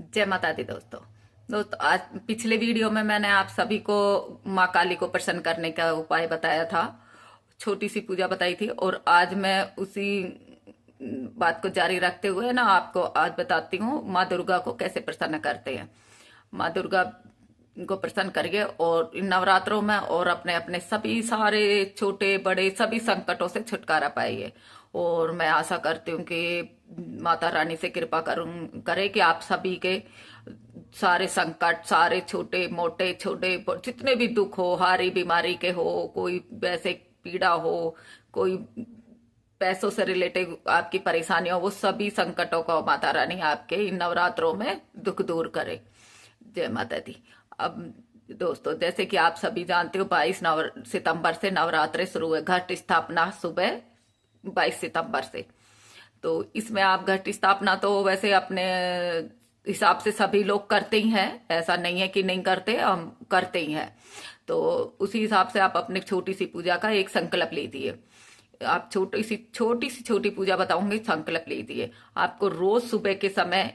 जय माता दी दोस्तों, आज पिछले वीडियो में मैंने आप सभी को माँ काली को प्रसन्न करने का उपाय बताया था। छोटी सी पूजा बताई थी और आज मैं उसी बात को जारी रखते हुए ना आपको आज बताती हूँ माँ दुर्गा को कैसे प्रसन्न करते हैं। माँ दुर्गा को प्रसन्न करिए और इन नवरात्रों में और अपने अपने सभी सारे छोटे बड़े सभी संकटों से छुटकारा पाइए। और मैं आशा करती हूँ कि माता रानी से कृपा करे कि आप सभी के सारे संकट, सारे छोटे मोटे छोटे जितने भी दुख हो, हारी बीमारी के हो, कोई वैसे पीड़ा हो, कोई पैसों से रिलेटेड आपकी परेशानी हो, वो सभी संकटों को माता रानी आपके इन नवरात्रों में दुख दूर करे। जय माता दी। अब दोस्तों, जैसे कि आप सभी जानते हो 22 सितंबर से नवरात्रे शुरू है। घट स्थापना सुबह 22 सितंबर से। तो इसमें आप घट स्थापना तो वैसे अपने हिसाब से सभी लोग करते ही हैं, ऐसा नहीं है कि नहीं करते, हम करते ही हैं। तो उसी हिसाब से आप अपनी छोटी सी पूजा का एक संकल्प लीजिए। आप छोटी पूजा बताऊंगी, संकल्प लीजिए। आपको रोज सुबह के समय,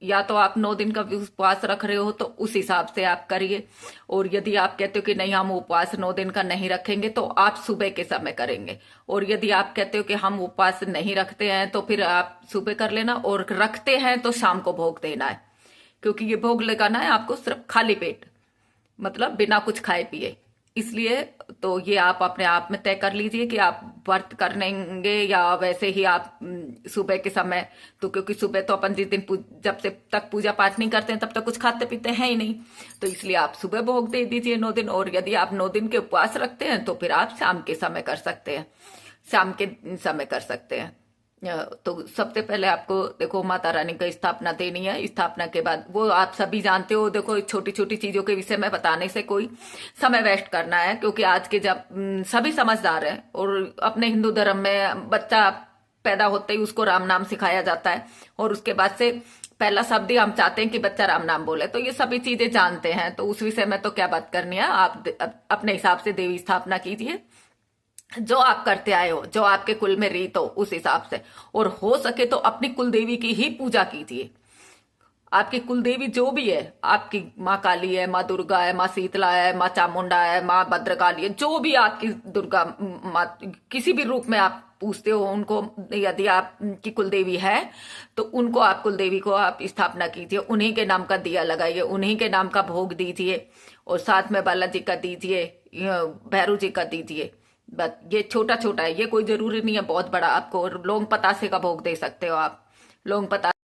या तो आप 9 दिन का उपवास रख रहे हो तो उस हिसाब से आप करिए। और यदि आप कहते हो कि नहीं हम उपवास 9 दिन का नहीं रखेंगे तो आप सुबह के समय करेंगे। और यदि आप कहते हो कि हम उपवास नहीं रखते हैं तो फिर आप सुबह कर लेना, और रखते हैं तो शाम को भोग देना है। क्योंकि ये भोग लगाना है आपको सिर्फ खाली पेट, मतलब बिना कुछ खाए पिए। इसलिए तो ये आप अपने आप में तय कर लीजिए कि आप व्रत करेंगे या वैसे ही आप सुबह के समय। तो क्योंकि सुबह तो अपन जिस दिन जब से तक पूजा पाठ नहीं करते हैं तब तक कुछ खाते पीते हैं ही नहीं। तो इसलिए आप सुबह भोग दे दीजिए 9 दिन। और यदि आप 9 दिन के उपवास रखते हैं तो फिर आप शाम के समय कर सकते हैं, शाम के समय कर सकते हैं। तो सबसे पहले आपको देखो माता रानी का स्थापना देनी है। स्थापना के बाद वो आप सभी जानते हो, देखो छोटी छोटी चीजों के विषय में बताने से कोई समय वेस्ट करना है, क्योंकि आज के जब सभी समझदार हैं। और अपने हिंदू धर्म में बच्चा पैदा होते ही उसको राम नाम सिखाया जाता है, और उसके बाद से पहला शब्द ही हम चाहते हैं कि बच्चा राम नाम बोले। तो ये सभी चीजें जानते हैं, तो उस विषय में तो क्या बात करनी है। आप अपने हिसाब से देवी स्थापना कीजिए, जो आप करते आए हो, जो आपके कुल में रीत हो उस हिसाब से। और हो सके तो अपनी कुल देवी की ही पूजा कीजिए। आपकी कुल देवी जो भी है, आपकी माँ काली है, माँ दुर्गा है, माँ शीतला है, माँ चामुंडा है, माँ भद्रकाली है, जो भी आपकी दुर्गा माँ किसी भी रूप में आप पूछते हो उनको, यदि आपकी कुल देवी है तो उनको आप कुल देवी को आप स्थापना कीजिए। उन्हीं के नाम का दिया लगाइए, उन्हीं के नाम का भोग दीजिए। और साथ में बालाजी का दीजिए, भैरू जी का दीजिए। बस ये छोटा छोटा है, ये कोई जरूरी नहीं है बहुत बड़ा। आपको लौंग पतासे का भोग दे सकते हो आप। लौंग पतासे